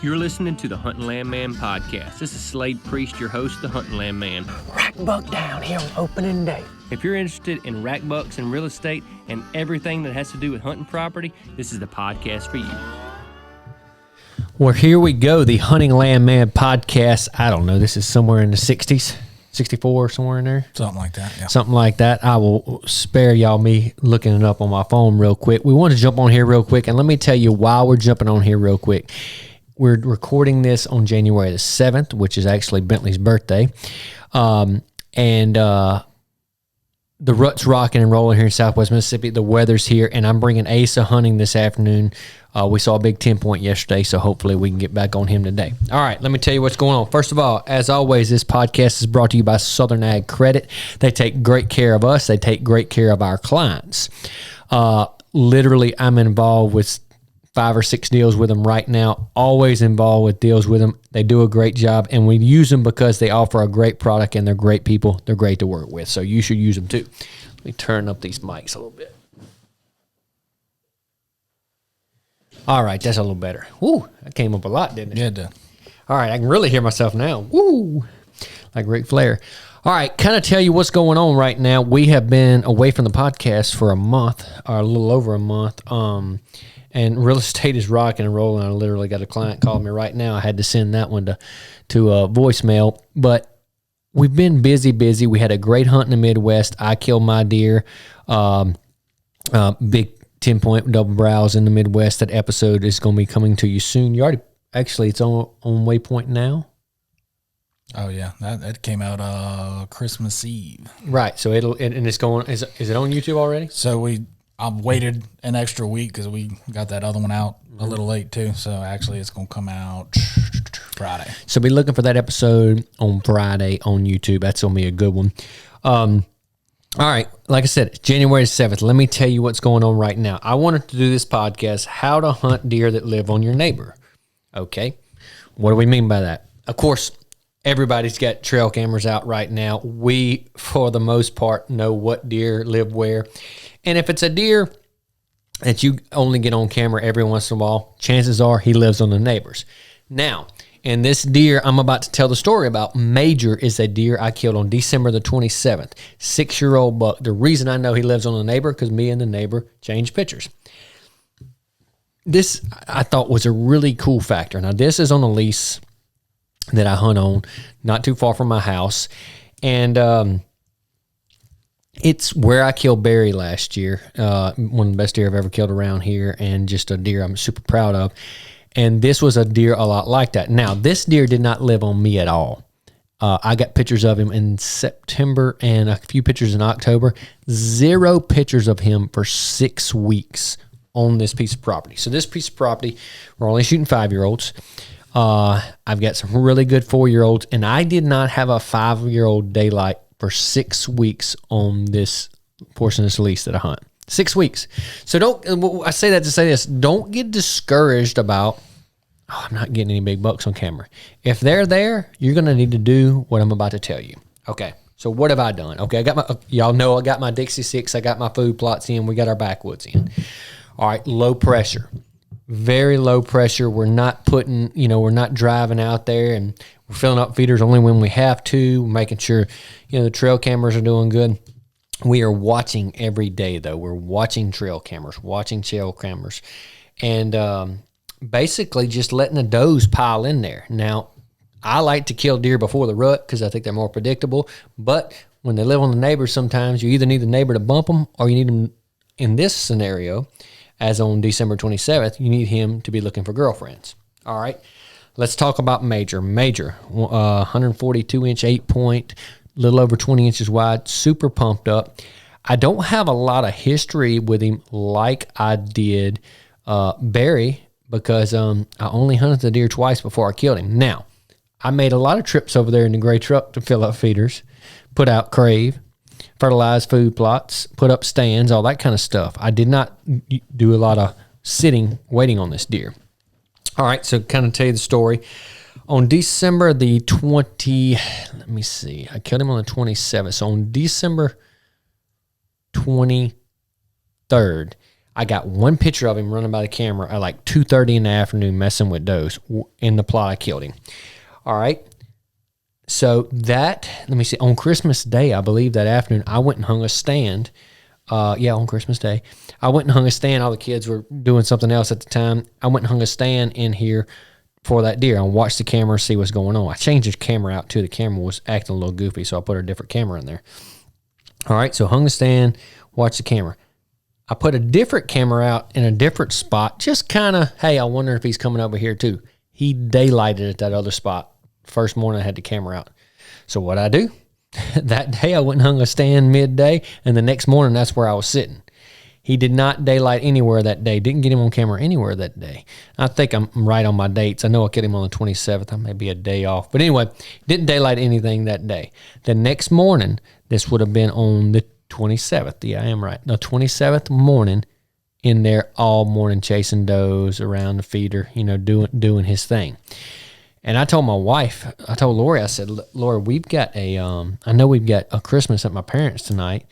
You're listening to the Hunting Land Man podcast. This is Slade Priest, your host, the Hunting Land Man. Rack buck down here on opening day. If you're interested in rack bucks and real estate and everything that has to do with hunting property, this is the podcast for you. Well, here we go, the Hunting Land Man podcast. I don't know, this is somewhere in the 60s, 64, somewhere in there. Something like that, yeah. Something like that. I will spare y'all me looking it up on my phone real quick. We want to jump on here real quick, and let me tell you why we're jumping on here real quick. We're recording this on January the 7th, which is actually Bentley's birthday. The rut's rocking and rolling here in Southwest Mississippi. The weather's here, and I'm bringing Asa hunting this afternoon. We saw a big 10-point yesterday, so hopefully we can get back on him today. All right, let me tell you what's going on. First of all, as always, this podcast is brought to you by Southern Ag Credit. They take great care of us. They take great care of our clients. Literally, I'm involved with 5 or 6 deals with them right now, always involved with deals with them. They do a great job, and we use them because they offer a great product, and they're great people. They're great to work with, so you should use them too. Let me turn up these mics a little bit. All right, that's a little better. Woo, that came up a lot, didn't it? Yeah, it did. All right, I can really hear myself now. Woo, like Ric Flair. All right, kind of tell you what's going on right now. We have been away from the podcast for a month, or a little over a month. And real estate is rocking and rolling. I literally got a client calling me right now. I had to send that one to voicemail. But we've been busy. We had a great hunt in the Midwest. I killed my deer. Big 10-point double browse in the Midwest. That episode is going to be coming to you soon. You already, actually, it's on Waypoint now. Oh, yeah. That came out Christmas Eve. Right. So it's going, is it on YouTube already? So I've waited an extra week because we got that other one out a little late too. So actually it's going to come out Friday. So be looking for that episode on Friday on YouTube. That's going to be a good one. All right. Like I said, it's January 7th. Let me tell you what's going on right now. I wanted to do this podcast, how to hunt deer that live on your neighbor. Okay. What do we mean by that? Of course, everybody's got trail cameras out right now. We, for the most part, know what deer live where. And if it's a deer that you only get on camera every once in a while, chances are he lives on the neighbors. Now, and this deer I'm about to tell the story about, Major, is a deer I killed on December the 27th. 6-year-old buck. The reason I know he lives on the neighbor, because me and the neighbor changed pictures. This, I thought, was a really cool factor. Now, this is on a lease that I hunt on, not too far from my house. And it's where I killed Barry last year, one of the best deer I've ever killed around here, and just a deer I'm super proud of. And this was a deer a lot like that. Now, this deer did not live on me at all. I got pictures of him in September and a few pictures in October. 0 pictures of him for 6 weeks on this piece of property. So this piece of property, we're only shooting 5-year-olds. I've got some really good 4-year-olds, and I did not have a 5-year-old daylight for 6 weeks on this portion of this lease that I hunt. 6 weeks. So I say that to say this, don't get discouraged about, I'm not getting any big bucks on camera. If they're there, you're going to need to do what I'm about to tell you. Okay, so what have I done? Okay, y'all know I got my Dixie 6, I got my food plots in, we got our backwoods in. All right, low pressure. Very low pressure. We're not we're not driving out there, and we're filling up feeders only when we have to, making sure, the trail cameras are doing good. We are watching every day, though. We're watching trail cameras, and basically just letting the does pile in there. Now, I like to kill deer before the rut because I think they're more predictable, but when they live on the neighbors, sometimes you either need the neighbor to bump them, or you need them, in this scenario, as on December 27th, you need him to be looking for girlfriends. All right, let's talk about Major. Major, 142-inch 8-point, little over 20 inches wide, super pumped up. I don't have a lot of history with him like I did Barry, because I only hunted the deer twice before I killed him. Now, I made a lot of trips over there in the gray truck to fill up feeders, put out crave, fertilize food plots, put up stands, all that kind of stuff. I did not do a lot of sitting, waiting on this deer. All right, so kind of tell you the story. On December the 20, I killed him on the 27th. So on December 23rd, I got one picture of him running by the camera at like 2:30 in the afternoon messing with does. In the plot, I killed him. All right. So let me see, on Christmas Day, I believe that afternoon, I went and hung a stand. On Christmas Day, I went and hung a stand. All the kids were doing something else at the time. I went and hung a stand in here for that deer. I watched the camera, see what's going on. I changed the camera out too. The camera was acting a little goofy, so I put a different camera in there. All right, so hung the stand, watched the camera. I put a different camera out in a different spot, just kind of, hey, I wonder if he's coming over here too. He daylighted at that other spot. First morning I had the camera out. So what I do? That day I went and hung a stand midday, and the next morning that's where I was sitting. He did not daylight anywhere that day. Didn't get him on camera anywhere that day. I think I'm right on my dates. I know I killed him on the 27th. I may be a day off. But anyway, didn't daylight anything that day. The next morning, this would have been on the 27th. Yeah, I am right. The 27th morning, in there all morning chasing does around the feeder, doing his thing. And I told my wife, I told Lori, I said, Lori, we've got I know we've got a Christmas at my parents' tonight,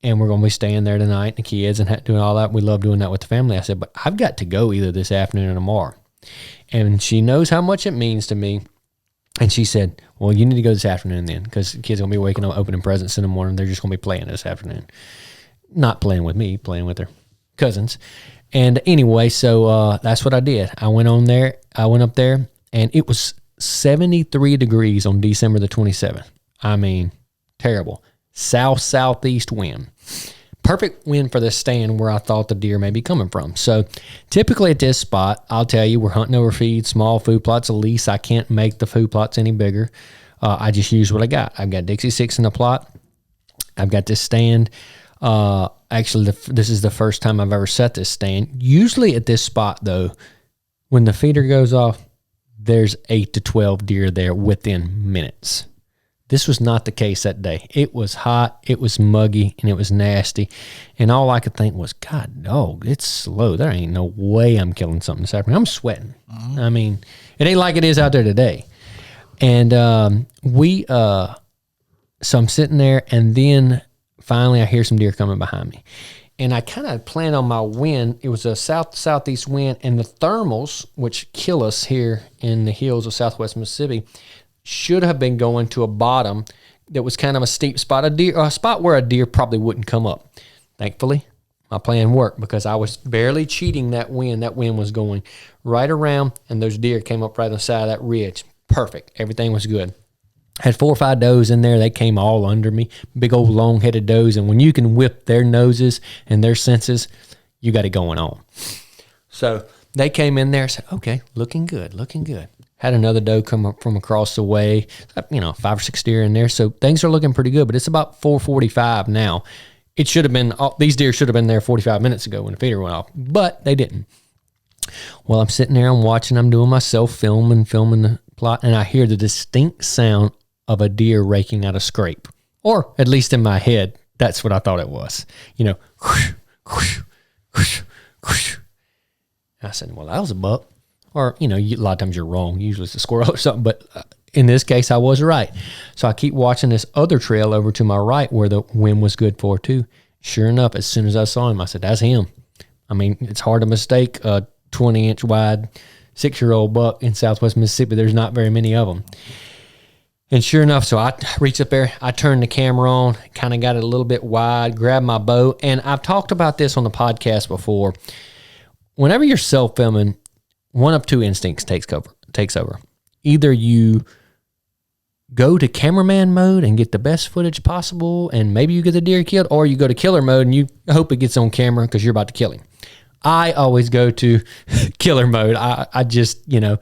and we're going to be staying there tonight, the kids, and doing all that. We love doing that with the family. I said, but I've got to go either this afternoon or tomorrow. And she knows how much it means to me. And she said, well, you need to go this afternoon then, because the kids are going to be waking up, opening presents in the morning. They're just going to be playing this afternoon. Not playing with me, playing with their cousins. And anyway, so that's what I did. I went up there. And it was 73 degrees on December the 27th. I mean, terrible. Southeast wind. Perfect wind for the stand where I thought the deer may be coming from. So typically at this spot, I'll tell you, we're hunting over feed, small food plots. At least I can't make the food plots any bigger. I just use what I got. I've got Dixie 6 in the plot. I've got this stand. Actually, this is the first time I've ever set this stand. Usually at this spot, though, when the feeder goes off, there's 8 to 12 deer there within minutes. This was not the case that day. It was hot, it was muggy, and it was nasty. And all I could think was, God, dog, it's slow. There ain't no way I'm killing something this afternoon. I'm sweating. Mm-hmm. I mean, it ain't like it is out there today. And so I'm sitting there, and then finally I hear some deer coming behind me. And I kind of planned on my wind. It was a southeast wind, and the thermals, which kill us here in the hills of southwest Mississippi, should have been going to a bottom that was kind of a steep spot, a spot where a deer probably wouldn't come up. Thankfully, my plan worked because I was barely cheating that wind. That wind was going right around, and those deer came up right on the side of that ridge. Perfect. Everything was good. Had 4 or 5 does in there. They came all under me. Big old long-headed does. And when you can whip their noses and their senses, you got it going on. So they came in there and said, okay, looking good. Had another doe come up from across the way, 5 or 6 deer in there. So things are looking pretty good, but it's about 4:45 now. It should have been, these deer should have been there 45 minutes ago when the feeder went off, but they didn't. Well, I'm sitting there, I'm watching, I'm doing my self-filming the plot, and I hear the distinct sound of a deer raking out a scrape. Or at least in my head, that's what I thought it was. Whoosh, whoosh, whoosh, whoosh. I said, well, that was a buck. Or, a lot of times you're wrong. Usually it's a squirrel or something. But in this case, I was right. So I keep watching this other trail over to my right where the wind was good for too. Sure enough, as soon as I saw him, I said, that's him. I mean, it's hard to mistake a 20-inch wide 6-year-old buck in southwest Mississippi. There's not very many of them. And sure enough, so I reached up there, I turned the camera on, kind of got it a little bit wide, grabbed my bow, and I've talked about this on the podcast before. Whenever you're self-filming, one of two instincts takes over. Either you go to cameraman mode and get the best footage possible, and maybe you get the deer killed, or you go to killer mode and you hope it gets on camera because you're about to kill him. I always go to killer mode. I just, I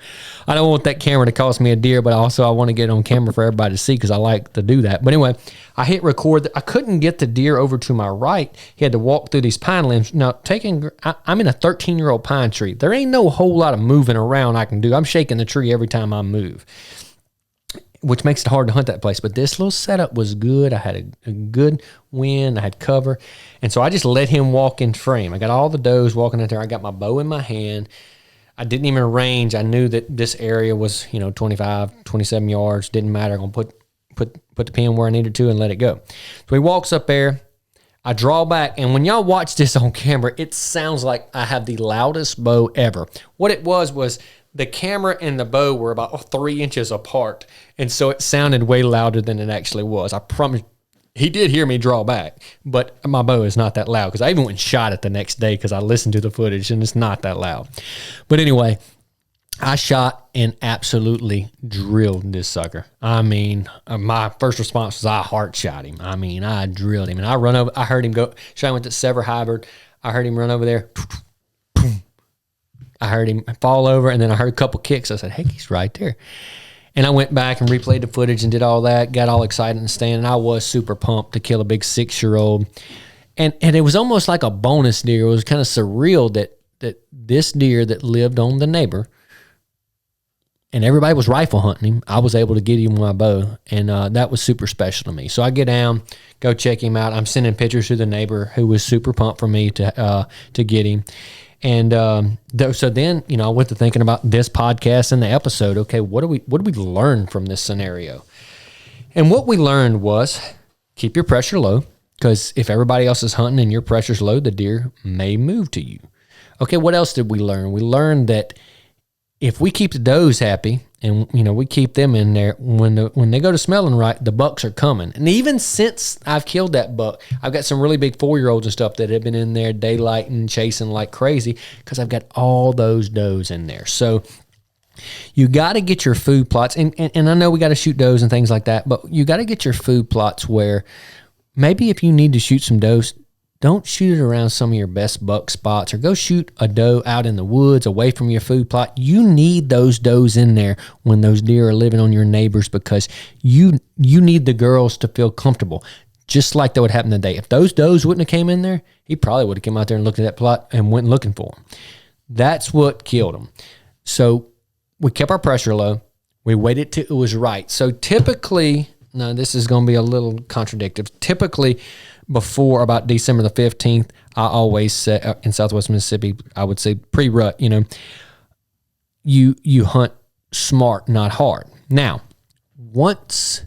don't want that camera to cost me a deer, but also I want to get it on camera for everybody to see because I like to do that. But anyway, I hit record. I couldn't get the deer over to my right. He had to walk through these pine limbs. Now, I'm in a 13-year-old pine tree. There ain't no whole lot of moving around I can do. I'm shaking the tree every time I move, which makes it hard to hunt that place. But this little setup was good. I had a good wind. I had cover. And so I just let him walk in frame. I got all the does walking in there. I got my bow in my hand. I didn't even range. I knew that this area was, 25, 27 yards. Didn't matter. I'm going to put the pin where I needed to and let it go. So he walks up there. I draw back, and when y'all watch this on camera, it sounds like I have the loudest bow ever. What it was the camera and the bow were about 3 inches apart, and so it sounded way louder than it actually was. I promise. He did hear me draw back, but my bow is not that loud because I even went and shot it the next day because I listened to the footage, and it's not that loud. But anyway, I shot and absolutely drilled this sucker. I mean, my first response was I heart shot him. I mean, I drilled him, and I heard him go. Shane went to Sever Hybrid. I heard him run over there. I heard him fall over, and then I heard a couple kicks. I said, "Hey, he's right there." And I went back and replayed the footage and did all that, got all excited in the stand, and I was super pumped to kill a big 6-year-old. And it was almost like a bonus deer. It was kind of surreal that this deer that lived on the neighbor, and everybody was rifle hunting him, I was able to get him with my bow, and that was super special to me. So I get down, go check him out. I'm sending pictures to the neighbor who was super pumped for me to get him. And so then, I went to thinking about this podcast and the episode. Okay, what do we learn from this scenario? And what we learned was keep your pressure low, because if everybody else is hunting and your pressure's low, the deer may move to you. Okay, what else did we learn? We learned that if we keep the does happy and, we keep them in there, when they go to smelling right, the bucks are coming. And even since I've killed that buck, I've got some really big 4-year-olds and stuff that have been in there daylighting, chasing like crazy, because I've got all those does in there. So you got to get your food plots, and I know we got to shoot does and things like that, but you got to get your food plots where maybe if you need to shoot some does, don't shoot it around some of your best buck spots, or go shoot a doe out in the woods away from your food plot. You need those does in there when those deer are living on your neighbors, because you need the girls to feel comfortable, just like that would happen today. If those does wouldn't have came in there, he probably would have come out there and looked at that plot and went looking for them. That's what killed him. So we kept our pressure low. We waited till it was right. So typically, now this is going to be a little contradictory. Typically, before about December the 15th, I always say in Southwest Mississippi, I would say pre-rut, you hunt smart, not hard. Now, once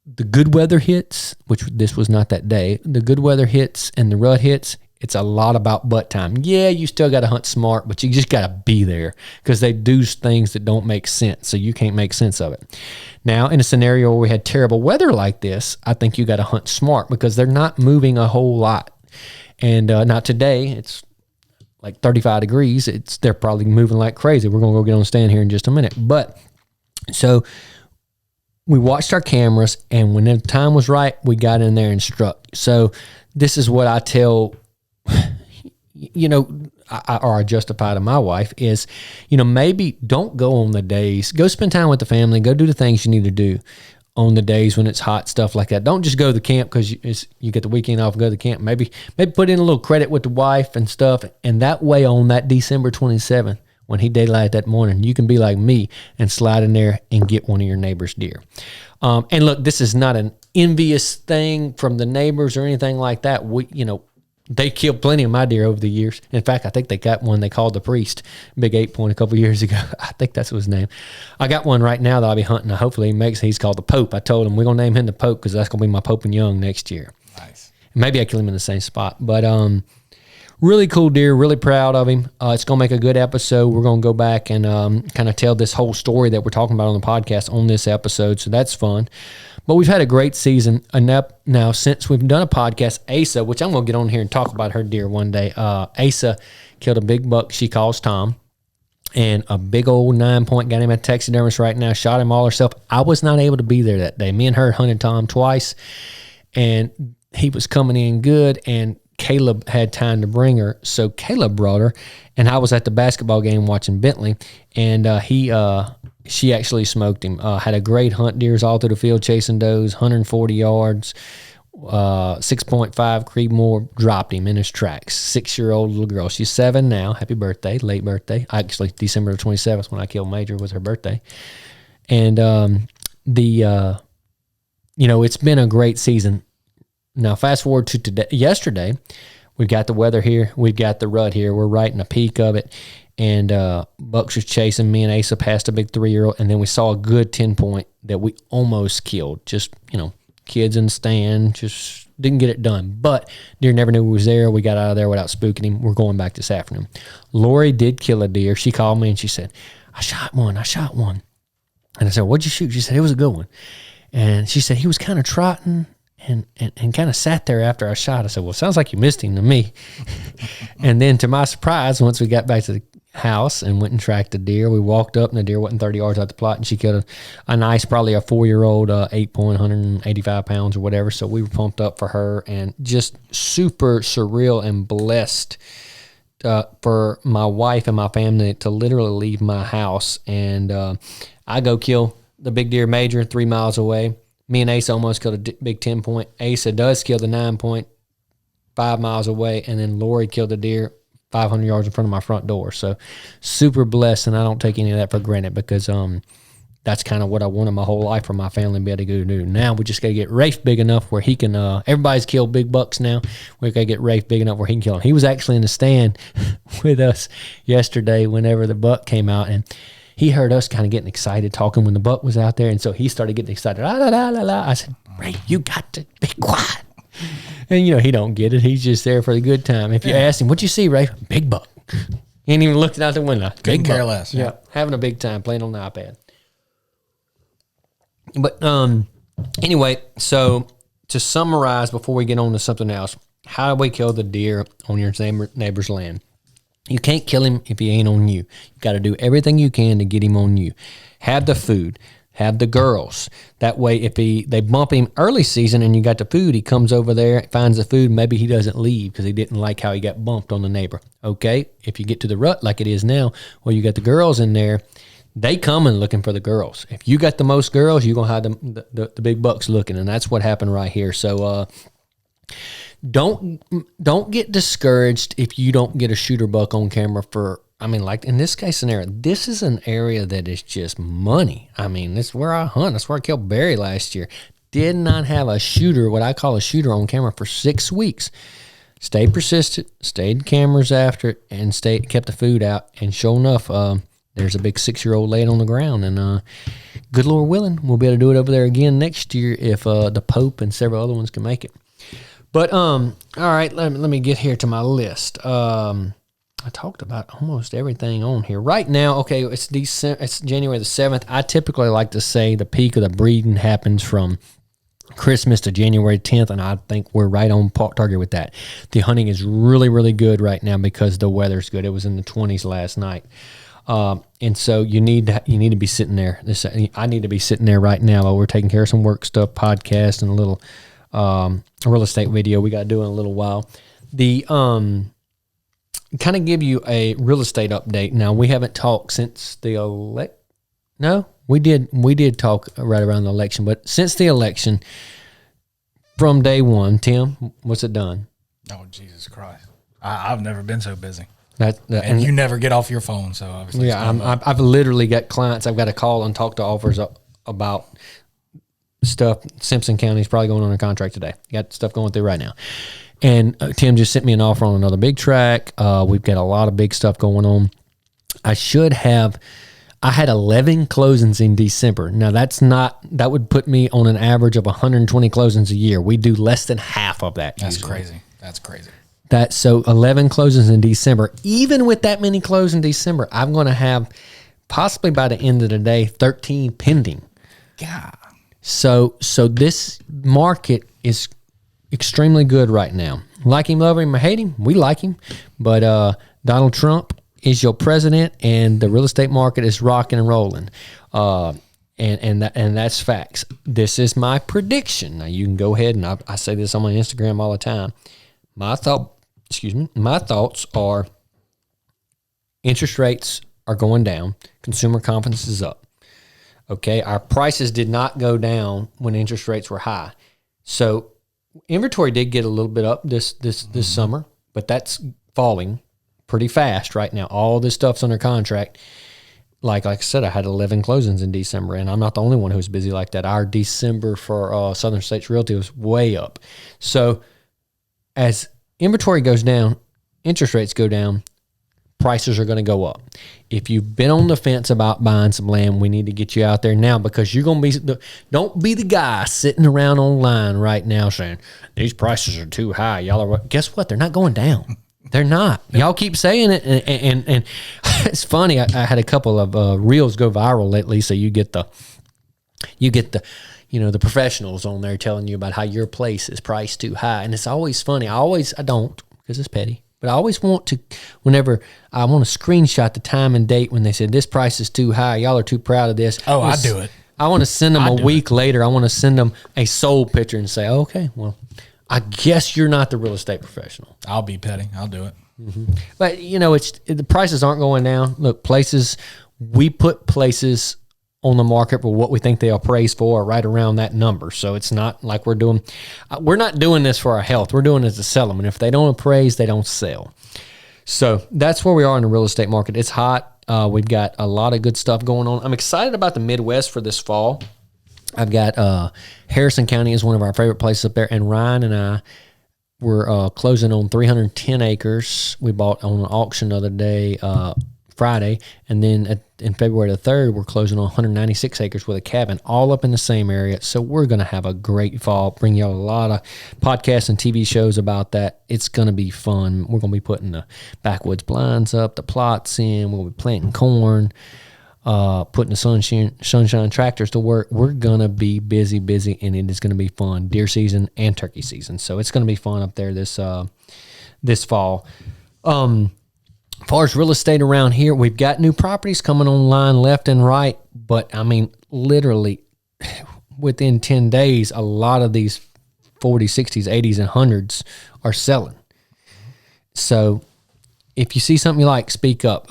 the good weather hits, which this was not that day, the good weather hits and the rut hits, it's a lot about butt time. Yeah, you still got to hunt smart, but you just got to be there, because they do things that don't make sense, so you can't make sense of it. Now, in a scenario where we had terrible weather like this, I think you got to hunt smart, because they're not moving a whole lot. And not today. It's like 35 degrees. They're probably moving like crazy. We're going to go get on the stand here in just a minute. But so we watched our cameras, and when the time was right, we got in there and struck. So this is what I tell I justify to my wife is, maybe don't go on the days. Go spend time with the family. Go do the things you need to do on the days when it's hot, stuff like that. Don't just go to the camp because you get the weekend off and go to the camp. Maybe put in a little credit with the wife and stuff. And that way on that December 27th, when he daylight that morning, you can be like me and slide in there and get one of your neighbor's deer. And look, this is not an envious thing from the neighbors or anything like that. They killed plenty of my deer over the years. In fact, I think they got one they called the Priest, big 8-point a couple years ago. I think that's his name. I got one right now that I'll be hunting. Hopefully he's called the Pope. I told him we're going to name him the Pope because that's going to be my Pope and Young next year. Nice. Maybe I kill him in the same spot. But really cool deer, really proud of him. It's going to make a good episode. We're going to go back and kind of tell this whole story that we're talking about on the podcast on this episode, so that's fun. But we've had a great season. Now, since we've done a podcast, Asa, which I'm going to get on here and talk about her deer one day, Asa killed a big buck she calls Tom, and a big old 9-point, got him at taxidermist right now, shot him all herself. I was not able to be there that day. Me and her hunted Tom twice, and he was coming in good, and Caleb had time to bring her, so Caleb brought her, and I was at the basketball game watching Bentley, and she actually smoked him. Had a great hunt, deers all through the field, chasing does, 140 yards, 6.5 Creedmoor, dropped him in his tracks. 6-year-old little girl. She's 7 now. Happy birthday, late birthday. Actually, December the 27th when I killed Major was her birthday. And it's been a great season. Now, fast forward to yesterday, we've got the weather here. We've got the rut here. We're right in the peak of it. And Bucks was chasing me, and Asa passed a big 3-year-old, and then we saw a good 10-point that we almost killed. Just, kids in the stand, just didn't get it done. But deer never knew we was there. We got out of there without spooking him. We're going back this afternoon. Lori did kill a deer. She called me and she said, I shot one. And I said, what'd you shoot? She said, it was a good one. And she said, he was kind of trotting and kind of sat there after I shot. I said, well, sounds like you missed him to me. And then to my surprise, once we got back to the house and went and tracked the deer, we walked up and the deer wasn't 30 yards out the plot, and she killed a nice, probably a 4-year-old, 8-point, 185 pounds or whatever. So we were pumped up for her and just super surreal and blessed for my wife and my family to literally leave my house. And I go kill the big deer major 3 miles away. Me and Asa almost killed a big 10-point. Asa does kill the 9-point 5 miles away, and then Lori killed the deer 500 yards in front of my front door. So super blessed, and I don't take any of that for granted because that's kind of what I wanted my whole life for my family to be able to go do. Now we just got to get Rafe big enough where he can, everybody's killed big bucks now. We got to get Rafe big enough where he can kill him. He was actually in the stand with us yesterday whenever the buck came out, and he heard us kind of getting excited talking when the buck was out there, and so he started getting excited. La, la, la, la, la. I said, Rafe, you got to be quiet. And, he don't get it. He's just there for the good time. If you ask him, what'd you see, Rafe? Big buck. He ain't even looking out the window. Couldn't care less. Yeah, having a big time playing on the iPad. But anyway, so to summarize before we get on to something else, how do we kill the deer on your neighbor's land? You can't kill him if he ain't on you. You got to do everything you can to get him on you. Have the food. Have the girls. That way, if they bump him early season and you got the food, he comes over there, finds the food, maybe he doesn't leave because he didn't like how he got bumped on the neighbor. Okay? If you get to the rut like it is now, well, you got the girls in there, they coming looking for the girls. If you got the most girls, you're going to have the big bucks looking, and that's what happened right here. So don't get discouraged if you don't get a shooter buck on camera for, like in this case scenario, this is an area that is just money. This is where I hunt. That's where I killed Barry last year. Did not have a shooter, what I call a shooter, on camera for 6 weeks. Stayed persistent, stayed cameras after it, and kept the food out. And sure enough, there's a big 6-year-old laying on the ground. And good Lord willing, we'll be able to do it over there again next year if the Pope and several other ones can make it. But all right, let me get here to my list. I talked about almost everything on here. Right now, okay, it's January the 7th. I typically like to say the peak of the breeding happens from Christmas to January 10th, and I think we're right on target with that. The hunting is really, really good right now because the weather's good. It was in the 20s last night. And so you need to be sitting there. I need to be sitting there right now while we're taking care of some work stuff, podcast, and a little real estate video we got to do in a little while. The kind of give you a real estate update. Now, we haven't talked since the No, we did talk right around the election, but since the election, from day one, Tim, what's it done? Oh, Jesus Christ. I've never been so busy. And you never get off your phone, so obviously. Yeah, I've literally got clients. I've got to call and talk to offers about stuff. Simpson County's probably going on a contract today. Got stuff going through right now. And Tim just sent me an offer on another big track. We've got a lot of big stuff going on. I had 11 closings in December. Now, that would put me on an average of 120 closings a year. We do less than half of that. That's usually. crazy. That's crazy. So 11 closings in December. Even with that many closings in December, I'm going to have possibly by the end of the day, 13 pending. Yeah. So this market is extremely good right now. Like him, love him, or hate him, we like him. But Donald Trump is your president, and the real estate market is rocking and rolling. And that's facts. This is my prediction. Now you can go ahead, and I say this on my Instagram all the time. My thoughts are interest rates are going down. Consumer confidence is up. Okay, our prices did not go down when interest rates were high. So inventory did get a little bit up this summer, but that's falling pretty fast right now. All this stuff's under contract. Like I said, I had 11 closings in December, and I'm not the only one who's busy like that. Our December for Southern States Realty was way up. So as inventory goes down, interest rates go down, prices are going to go up. If you've been on the fence about buying some land, we need to get you out there now, because you're going to be, don't be the guy sitting around online right now saying, these prices are too high. Y'all are, guess what? They're not going down. They're not. Y'all keep saying it. And it's funny. I had a couple of reels go viral lately. So you get the, the professionals on there telling you about how your place is priced too high. And it's always funny. I don't, because it's petty. But I always want to, whenever I want to screenshot the time and date when they said this price is too high, y'all are too proud of this. Oh, I do it. I want to send them a week later. I want to send them a sold picture and say, okay, well, I guess you're not the real estate professional. I'll be petty. I'll do it. Mm-hmm. But the prices aren't going down. Look, we put places on the market for what we think they appraise for, right around that number. So it's not like we're not doing this for our health. We're doing it to sell them. And if they don't appraise, they don't sell. So that's where we are in the real estate market. It's hot. We've got a lot of good stuff going on. I'm excited about the Midwest for this fall. I've got Harrison County is one of our favorite places up there. And Ryan and I were closing on 310 acres. We bought on an auction the other day, Friday, and then in February the 3rd, we're closing on 196 acres with a cabin, all up in the same area. So we're going to have a great fall, bring you a lot of podcasts and TV shows about that. It's going to be fun. We're going to be putting the backwoods blinds up, the plots in, we'll be planting corn, putting the sunshine tractors to work. We're going to be busy, and it is going to be fun, deer season and turkey season. So it's going to be fun up there this fall. As far as real estate around here, we've got new properties coming online left and right. But, I mean, literally within 10 days, a lot of these 40s, 60s, 80s, and 100s are selling. So if you see something you like, speak up.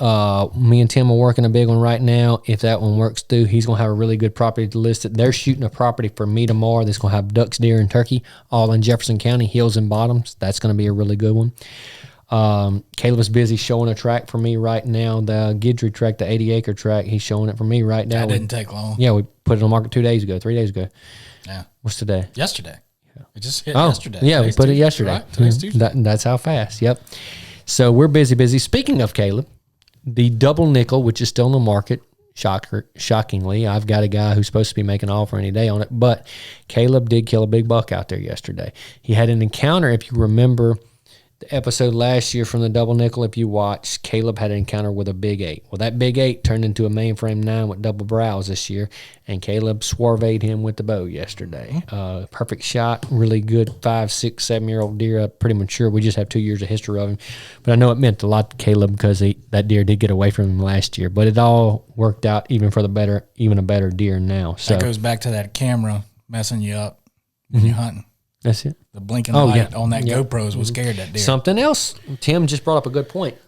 Me and Tim are working a big one right now. If that one works through, he's going to have a really good property to list it. They're shooting a property for me tomorrow that's going to have ducks, deer, and turkey all in Jefferson County, hills and bottoms. That's going to be a really good one. Caleb is busy showing a track for me right now. The Guidry track, the 80-acre track, he's showing it for me right now. That didn't take long. Yeah, we put it on the market 3 days ago. Yeah. What's today? Yesterday. Yeah. It just hit yesterday. Yeah, we put it yesterday. Right? Today's Tuesday. That's how fast. Yep. So we're busy. Speaking of Caleb, the double nickel, which is still in the market, shockingly, I've got a guy who's supposed to be making an offer any day on it, but Caleb did kill a big buck out there yesterday. He had an encounter, if you remember, the episode last year from the double nickel, if you watched, Caleb had an encounter with a big 8. Well, that big 8 turned into a mainframe 9 with double brows this year, and Caleb swerved him with the bow yesterday. Perfect shot, really good 5, 6, 7-year-old deer, pretty mature. We just have 2 years of history of him. But I know it meant a lot to Caleb because that deer did get away from him last year. But it all worked out even for even a better deer now. So that goes back to that camera messing you up when you're hunting. That's it. The blinking light on that GoPros was scared that deer. Something else. Tim just brought up a good point.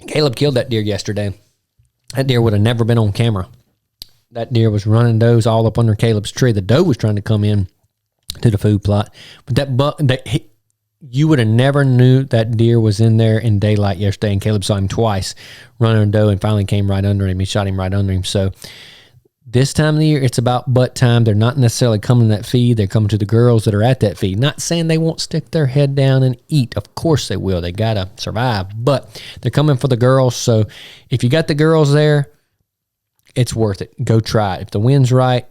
Caleb killed that deer yesterday. That deer would have never been on camera. That deer was running does all up under Caleb's tree. The doe was trying to come in to the food plot. But that buck, you would have never knew that deer was in there in daylight yesterday. And Caleb saw him twice running a doe and finally came right under him. He shot him right under him. So this time of the year, it's about butt time. They're not necessarily coming to that feed. They're coming to the girls that are at that feed. Not saying they won't stick their head down and eat. Of course they will. They got to survive. But they're coming for the girls. So if you got the girls there, it's worth it. Go try it. If the wind's right,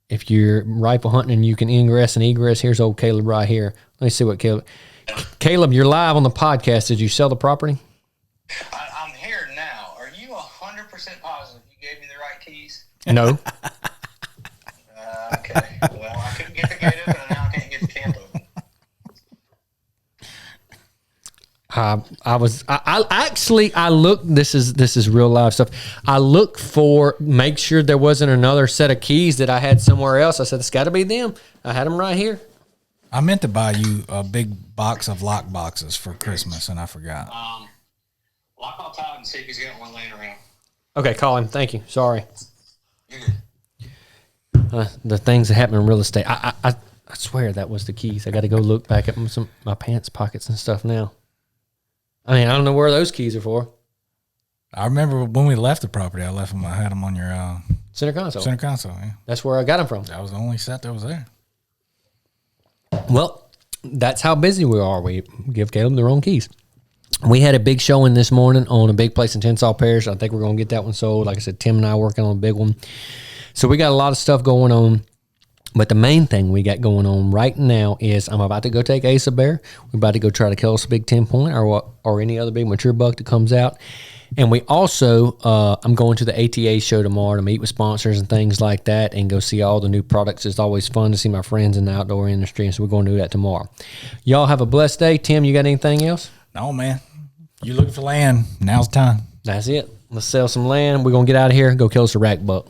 if you're rifle hunting and you can ingress and egress, here's old Caleb right here. Let me see what Caleb, you're live on the podcast. Did you sell the property? I'm here now. Are you 100% positive you gave me the right keys? No. Okay. Well, I couldn't get the gate open, and now I can't get the camp open. I looked, this is real live stuff. I looked make sure there wasn't another set of keys that I had somewhere else. I said, it's got to be them. I had them right here. I meant to buy you a big box of lock boxes for Christmas, and I forgot. Lock on Todd and see if he's got one laying around. Okay, call him. Thank you. Sorry. You're good. The things that happen in real estate. I swear that was the keys. I got to go look back at my pants pockets and stuff now. I mean, I don't know where those keys are for. I remember when we left the property, I had them on your center console. Center console, yeah. That's where I got them from. That was the only set that was there. Well, that's how busy we are. We give Caleb the wrong keys. We had a big showing this morning on a big place in Tensall Parish. I think we're going to get that one sold. Like I said, Tim and I are working on a big one. So we got a lot of stuff going on. But the main thing we got going on right now is I'm about to go take Ace a Bear. We're about to go try to kill us a big 10-point or any other big mature buck that comes out. And we also, I'm going to the ATA show tomorrow to meet with sponsors and things like that and go see all the new products. It's always fun to see my friends in the outdoor industry, and so we're going to do that tomorrow. Y'all have a blessed day. Tim, you got anything else? No, man. You looking for land? Now's the time. That's it. Let's sell some land. We're going to get out of here and go kill us a rack buck.